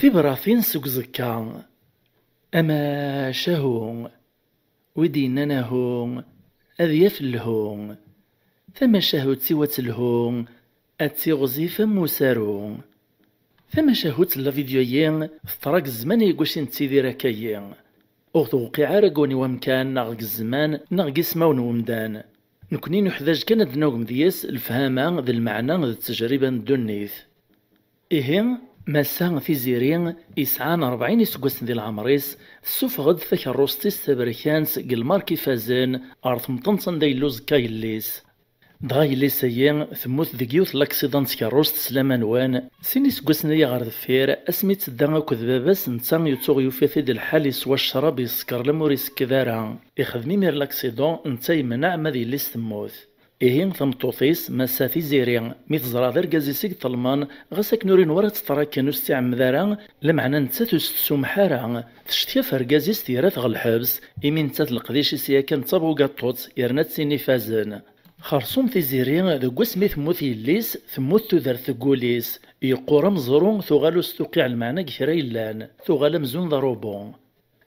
في براثين سوق زكا أما شهو ودينا نهو أذ يفلهو ثم شهوت سوى تلهو أتي غزيفة موسارو ثم شهوت الفيديوين فتراك الزمان يقوش نتيذي راكاين وقع راكوني ومكان ناغ الزمان ناغ اسماون ومدان نكوني نحتاج كان دنوغم دياس الفهامة ذا المعنى ذا التجربة ندونيث إيه مسا في زيرين إسعان 40 يسقسن ذي العمريس سوفغد ثك الروستيس تبركانس قلماركي فازن أرث مطنطن دي اللوز كايليس دغاي اللي سيين ثموت ذكيوث لاكسيدانت كاروست سلامان وان سيني سقسن ذي غار ذفير أسميت الدانا كذباباس نتسان يتوغ يوفيثي دي الحال يسوى الشراب يسكر لموريس كذارا يخدمي مير لاكسيدون نتا يمنع ماذي اللي ستموت إيهين ثمطوطيس مسا في زيرين ميت زرا ذر كازيسيك طلمان غاسك نورين ورا تطرا كانو استعم ذارا لمعنى نتا تستسو محارا تشتيا فركازيس تيرات غالحبس إمين نتا تلقديش سيا كان تابو قاطوط يرنات سيني فازن خرصوم في زيرين ذو اسمي ثموت يليس ثموت تودر ثقوليس يقورا مزرون ثغالو استوقع المعنى كثيرا يلان ثغالا مزون ضروبون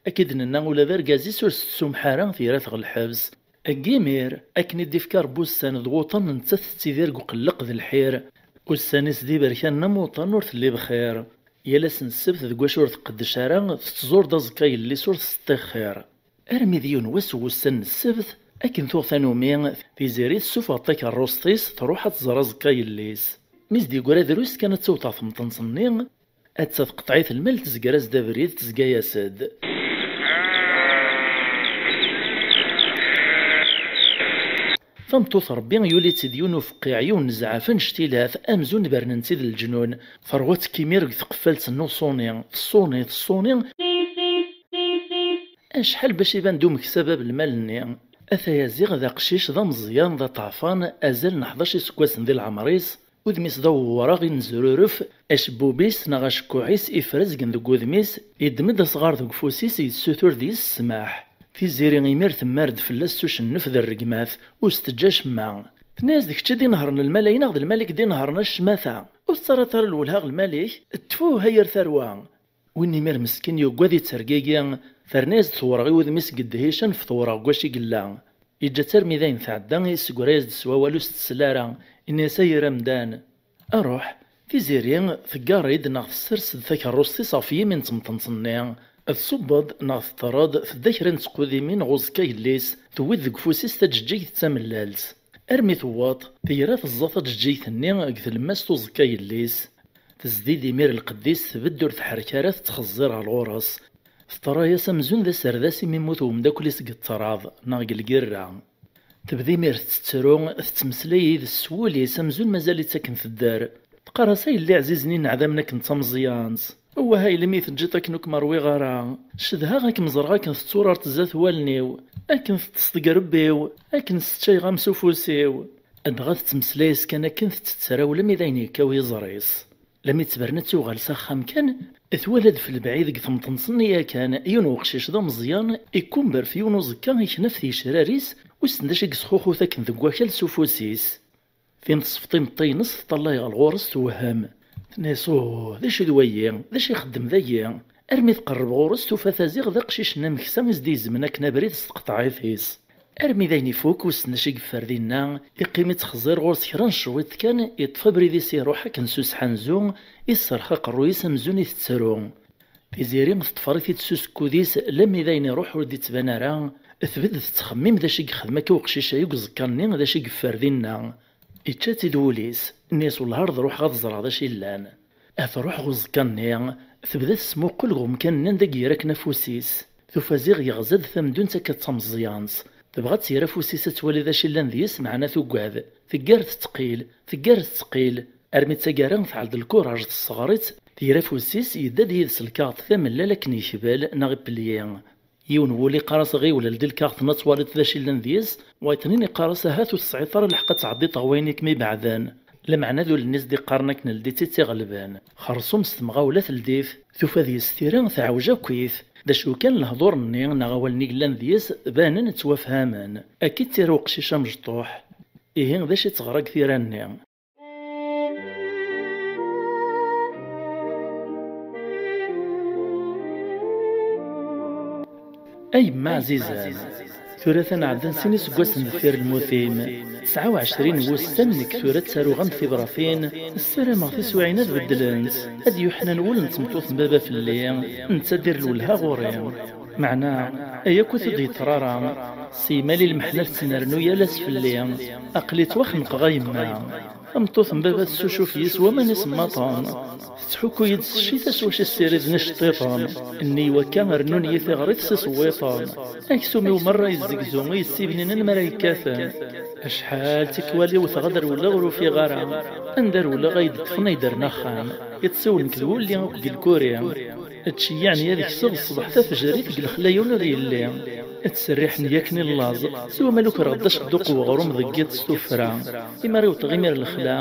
أكيد ننا ولا ذر كازيس ورستسو محارا تيرات غالحبس أكيمير أكني ديفكار بوسان ضغوطا نتث تيدير قلق ذي الحير والسانيس دي بركان نموطا نور اللي بخير يالاس نسبت ذو شور تقدش راه تزور دازكاي اللي سور تستخير أرمي ديون وسو السن السبت أكن ثوغ ثانومي في زيريت سوف عطيك الروستيس تروح تزرا زكاي الليس ميز دي قرا دروس كانت توطا ثمطنصني أتساث قطعية المال تزقراز دابريد تزقا ياسد فمطوث ربي يولي تديون وفقي عيون نزعافن شتيلاث أمزون برننتي ذي الجنون فروات كيمير ثقفلت النوصوني الصوني أشحال باش يبان دومك سبب المال أثايا زيغ ذا قشيش ذا مزيان ذا طعفان أزال نحضاش سكواس ذي العمريس وذميس ذا وراغي نزرورف أشبوبيس نغاش كوعيس إفرز ذو قوذميس يدمد صغار ذو قفوسيس يتسوثور ذي السماح في زيري غيمير ثمارد فلاس توش النفذ الرقماث وستجاش ما تناز ديك دي نهرنا الملايين غد الملك دي نهرنا الشماثة وصارت الولهاغ الملك تفو هير ثروة ويني مير مسكين يوكواذي ترقيقيا فرناز ثورغي وذميس قد هيشان في ثورة قواشي قلا يجا ترمي ذاين ثعدان يسقرايز دسوا والو ستسلارا إني ساير مدان أروح في زيرين ثقاريد ناغ السرس ذاك الروستي صافية من تمطنصني الصبض ناغ الطراد في الذاكرة تقوذي من غوز كايليس تويد ذك فوسيس تجيك تاملالس أرمي ثواط ثيرات الزاطة تجيك ثني قث الماس توز كايليس تزديد يمير القديس تبدر تحركارات تخزر على الغرس فترايا سمزون ذا سرداسي من موت ومداكل يسق التراض ناقل القرع تبدي مير تتسرو تتمسلي ذا السولي سمزون مازال يتسكن في الدار تقراسي اللي عزيزني نعدمنا كنت مزيانس هو هاي لمي تجيتك نوك مروي غارا شدها غاك مزرغا كنت تصورار تزات والنيو اكن تصدق ربيو اكن ستشي غامسو فوسيو ادغا تتمسلايس كان كنت تتسراو لمي ذايني كاوي زريس لمي تبرنتو غالسا خام كان اتولد في البعيد ثمطنصني كان يونو قشيش ذا مزيان يكون برف يونو زكا يكنف في شراريس وسنداش يقسخوخو ثاك ذك واكل سوفوسيس فين تصفطي مطي نص طلعي الغورس توهم ناسو ذاش دويا ذاش يخدم ذايا ارمي تقرب غورس توفا زيغ ذا قشيش نمكسا مزدي زمنا كنا بريد تقطعي فيس ارمي ذايني فوك وسنداش يقفردينا يقيم تخزير غورس كران شويت كان يطفى بريدي سيروحا كنسوس حنزو يسرخا قرويس مزون يتسرو في زيرين تطفري في تسوس كوديس لم ذاين يروح ودي تبان راه ثبت تخمم ذا شي يخدم كي وقشيشه يقزكرني ذا شي يفردينا يتشاتي دوليس الناس والهرض روح غتزرع ذا شي لان افروح غزكرني ثبت سمو قل غم كان ذاك يراك نفوسيس ثفازيغ يغزد ثمدون تكتمزيانس تبغى تسير فوسيس تولي ذا شي لان ذيس معنا ثقعد ثقار تثقيل أرمي تساقارن فعل الكوراج الصغاريت تيرا فوسيس يداد يدس الكارت ثمن لا لكن يشبال ناغي بليان يون ولي قارص غي ولا لدي الكارت نطوالت ذا شي لنديز وايتنين قارص هاتو السعيطر لحقا تعدي طوينيك مي بعدان لمعنى ذو الناس دي قارنك نلديتي تيغلبان خرصوم ستمغا ولا تلديف ثوفا ذي ستيران ثعوجا كويث دا شو كان الهضور ني ناغوال نيقلان ذيس بانن توافهامان اكيد تيرو قشيشة مجطوح إيهن ذا شي تغرق ثيراني أي ما عزيزان ثلاثة عدن سيني سكواس دفير المثيم 29 وسن كثورة ساروغان في براثين السلامة في سوعينات بدلنت هاد يوحنا ولن تمطوث بابا في الليل نتسدر لولها غورين معنا أيا كثو دي ترارا سيمالي المحنات سنرنو يالاس في الليل أقليت وخنق غايما أمطوث بابا السوشوف يسوى ما نسمى طان تحكو يدس الشيطة سواش السيريد نشطيطان اني وكان رنون يثغريت سسويطان اكسومي ومرة يزقزوم يسيبنين الملايكاثان اشحال تكوالي وثغدر ولا غرو في غارة اندر ولا غايد تفنى يدرنا خان يتسول نكذو اللي غوك الكوريا تشيعني هذيك الصغ الصبح تفجري في الخلايون ريلي تسريحني ياكني اللاز سوا مالوك رغداش دوق وغروم ضقيت ستوفرا إما ريو تغيمير الخلا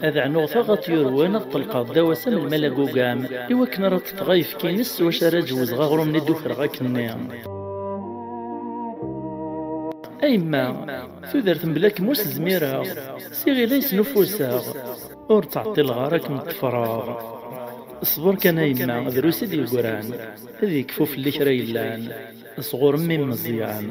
هذا عنو ثغط يروان الطلقة دواسا من الملاقو قام إوا كنا راه تتغايف كينس واش راه جوز غاغروم ندو فرغا كنيا أيما ثودرت بلاك موس زميرا سيغي ليس نفوسا اور تعطي الغارك من التفراغ الصبر كان يما دروسي ديال القران هذيك كفوف اللي كرا يلان صغور مي مزيان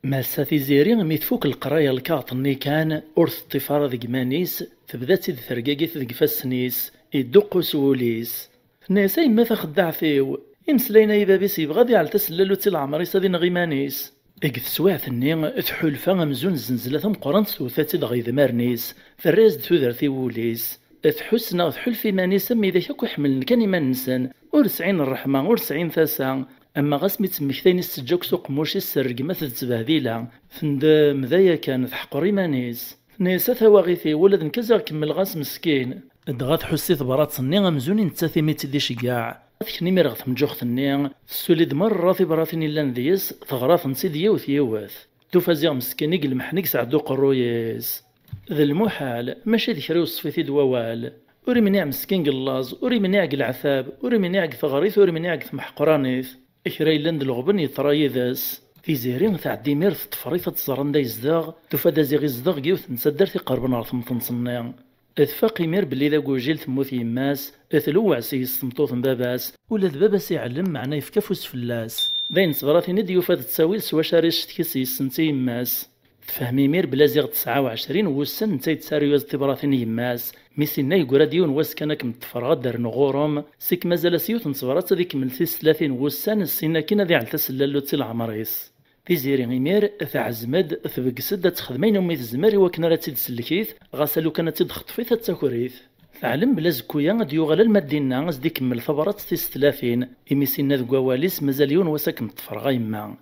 ماسا في زيري مي تفوك القرايه الكاطني كان ورث الطفاره ذيك مانيس تبدا تيد ثرقاقيت ذيك فاسنيس يدق سوليس الناس يما تخدع فيو يمسلينا يبابيس يبغى دي على تسللو تي العمريس هذي نغيمانيس إكد سواعثني تحولفا مزون الزنزلة ثم قرنت ثوثاتي دغيذ مارنيس فالراز ثوذرتي ووليس تحسنا تحلفي مانيس أمي ذاك أكو يحملن كان ما ننسان ورسعين الرحمة ورسعين ثاسا أما غاسمي تمكثين السجاك سوق موشي السرق ما تتبهديلا فندم ذايا كان تحقري مانيس نيسا ثواغيثي ولد نكزا كمل غاس مسكين دغات حسي ثبرات صني غمزوني نتاثي ميتي دي شقاع كني مي رغت مجوخ ثنيا السوليد مرة في براثيني لان ذيس ثغراث نسيد يوث يوث توفازيغ مسكيني المحنيك سعدو قرويس ذا المحال ماشي ذكري وصفيتي دووال وري منيع مسكين قلاز وري منيع العثاب وري منيع ثغريث وري منيع محقرانيث إكراي لاند الغبن يطراي ذاس في زيرين تعدي مير في طفريفة الزران دا يزداغ توفادا زيغ يزداغ يوث نسدر في قرب نار ثمتنصنيا اثفاقي مير بلي ذا وجيل تموت يماس اثلوع سيس تمطوط باباس ولا باباس يعلم معنا يفكفوس فلاس باين صبراتي نديو فاد تساويل سوا شاريش تكيسي سنتي يماس تفهمي مير بلا زيغ 29 وسن نتا يتساريوز تبراثين يماس ميسينا يقرا ديون واس كانك متفرغ دار نغورم سيك مازال سيوت نصبرات هذيك من 30 وسن السنه كينا ذي على تسللو تي العمريس في زيري غيمير ثعزمد ثبقسد تخدمين ومي تزمر وكنا راه تيدسلكيث غاسلو كانت تدخطفي تتاكوريث فعلم بلا زكويا غادي يوغال المدينة غادي يكمل ثبرات تيس 30 إميسينا ذ كواليس مازاليون وساك متفرغا يما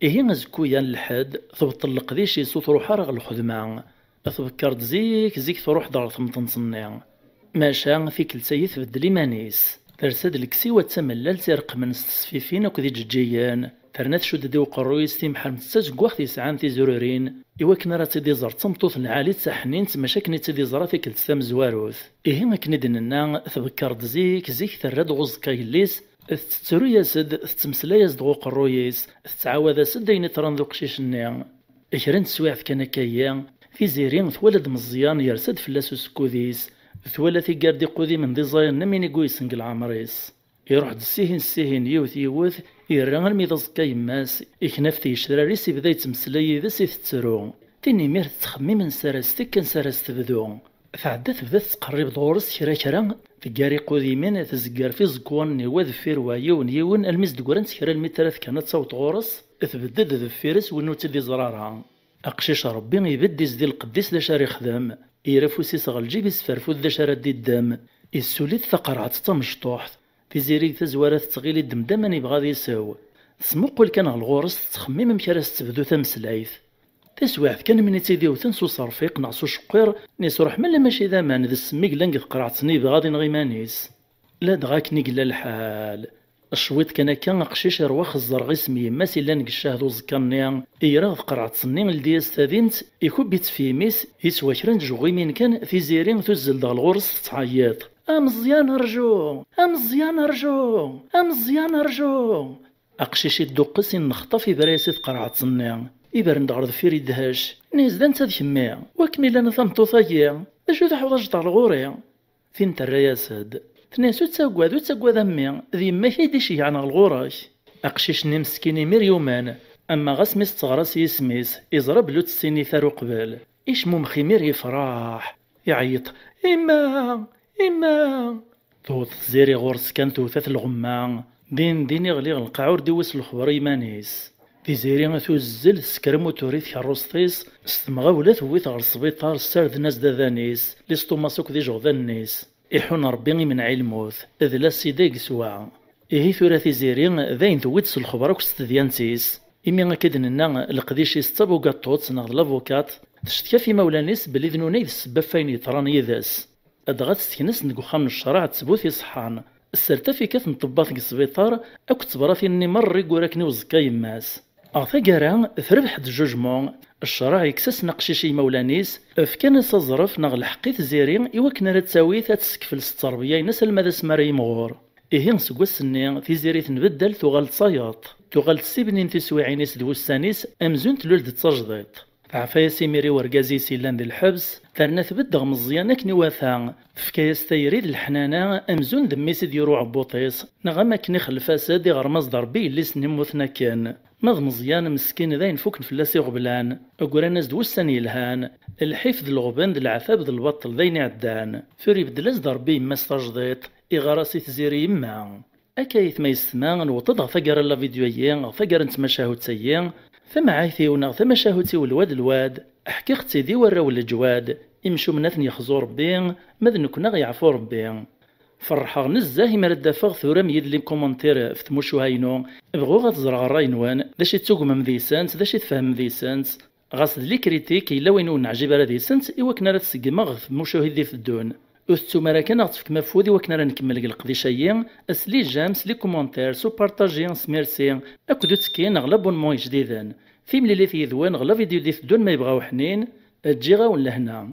إيه زكويا للحد ثبط القديش يسوط روحها راه الخدمة تفكرت زيك تروح دار ثمتنصنيا ماشا في كلتايث بدل إيمانيس ترسد الكسي وتملل تيرق من التصفيفين وكذي جيان ترنات شد ديو قرويس تيمحل متساج كواخ تيسعان تيزورورين إوا كنا راه تيدي زر تمطوط العالي تسحنين تماشا كني تيدي زرا في كلت ثام زواروث إيه ما كني دننا تذكرت زيك تراد غوز كايليس تترو ياسد تتمسلا ياسد غو قرويس تتعاوذ اسد داين تران ذو قشيشني إكران تسواعث كان كايا في زيرين ثولد مزيان يرسد فلاسو سكوديس ثولا ثيقاردي قودي من ديزاين نميني قويسنق العمريس يروح السيهن يوث يرغل ميضا زكا يماس إكناف يشراريس يبدا يتمسلاي ذا تترو تيني مير تخمي من سراستك كان سراست تبدو فعدات بدا تقرب دورس كرا تقاري قوديمين تزقار في زكوان نيواد فير ويون يون الميز دقوران تكرا المتراث كانت تصوت غورس تبدد ذفيرس ونو تدي زرارها أقشيش ربي يبدي زدي القديس ذا شاري خدام يرفو سيسغ الجيب يسفرفو ذا شارد دي الدم السوليد ثقرعت تمشطوح في زيري تزوارات تغيلي الدمدم يبغى يساو سموقل كان الغورس تخمم مكراس تبدو تمسلايث تسواعث كان من يتيديو تنسو صرفيق نعسو شقير نيسو رحمن لا ماشي ذا مان ذا السميق لانك قرعتني بغادي نغيمانيس لا دغاك نيقلا الحال الشويط كان قشيش رواخ الزرغي سمي ماسي لا نقشاه ذو زكانيا يراغ قرعتني لدياس تادينت يكوب يتفيميس يسواكرن جوغيمين كان في زيرين تزل دغ الغورس تعيط أمزيان رجو أمزيان رجو أمزيان رجو أقشيش الدقس نخطف براسيت قرعتني يبرن دغر ذفير يدهاش نيزدان تاد كمية وكميلا نظام توثاقيا أشو تحوض أجدع الغوري فين ترى ياسد تناسو تساقواد أمي ذي ما كيدي شيعنا الغوراك. أقشيشني مسكيني مير يومان أما غاس ميس تغراس يسميس يزرب لو تسيني ثارو قبل إيش مخي مير يفرح يعيط إما توت زيري غورس كان توثات الغمان دين يغلي القعور ديوس الخبر يمانيس دي زيري توزل سكرمو توريث كاروسطيس استمغاولة ثويت غير السبيطار سارد ناس داذانيس لستوماسوك دي جغدانيس إحون ربي من علموث إذ لا سيدي قسوا إيه ثلاثي زيرين ذاين ثويت الخبر كستديانتيس إمي أكدنا القديش يستبو قطوط ناغ لافوكات تشتكى في مولانيس بلي ذنوني السبب فين يطران يذاس أدغات ستكنس نقو من الشرع تسبوث يصحان السرتا في كاث نطباط السبيطار أو كتبراثي إني مري قوراكني وزكا يماس أعطا قرا ثربح الجوجمون الشرع يكسس نقشيشي مولانيس فكان صزرف ناغ الحقيت زيرين إوا كنا لا تساوي تسكفل التربية ينس المدى سماري مغور إيه نسقوا السنين في زيري تنبدل تغال تصياط تغال تسيبنين تسوي عينيس دوسانيس أمزون تلولد تسجديط عفايا سيميري ورقازي سيلان دي الحبس ثرنا تبدغ مزيان كني واثان فكايس تيريد الحنانة أمزون دميس ديرو عبوطيس نغما كني خلفاسا غير مصدر بي اللي سنموثنا كان ماض مزيان مسكين ذاين فوك نفلاسي غبلان أقول ناس دوسان يلهان الحفظ الغبان د العذاب د البطل ذاين عدان فوري بدلاز ضربي ما استجديت إغاراسي تزيري يما أكايث ما يسمع نوطد ثقر لا فيديويين ثقر نتمشاهد سيين ثم عايثيونا ثم شاهوتي الواد أحكي اختي ذي وراو الجواد إمشو مناثن يخزو ربي ماذ كنا غيعفو ربي فرحا نزاه مرد فاغ ثورا ميد لي كومونتير في تموشو هاينو بغو غتزرع الراينوان داش يتوقم مذيسانت داش يتفهم مذيسانت غاصد لي كريتيك إلا وينو نعجب على ديسانت إوا كنا راه تسقما في مشاهدي في الدون أثتو مرا كان غتفك مفودي وكنا راه نكمل القضيشيين أسلي جامس لي كومونتير سو بارطاجي سميرسي أكدو تسكين أغلى بونمون جديدا في ملي في يذوان غلا فيديو دي في الدون ما يبغاو حنين تجي غاون لهنا.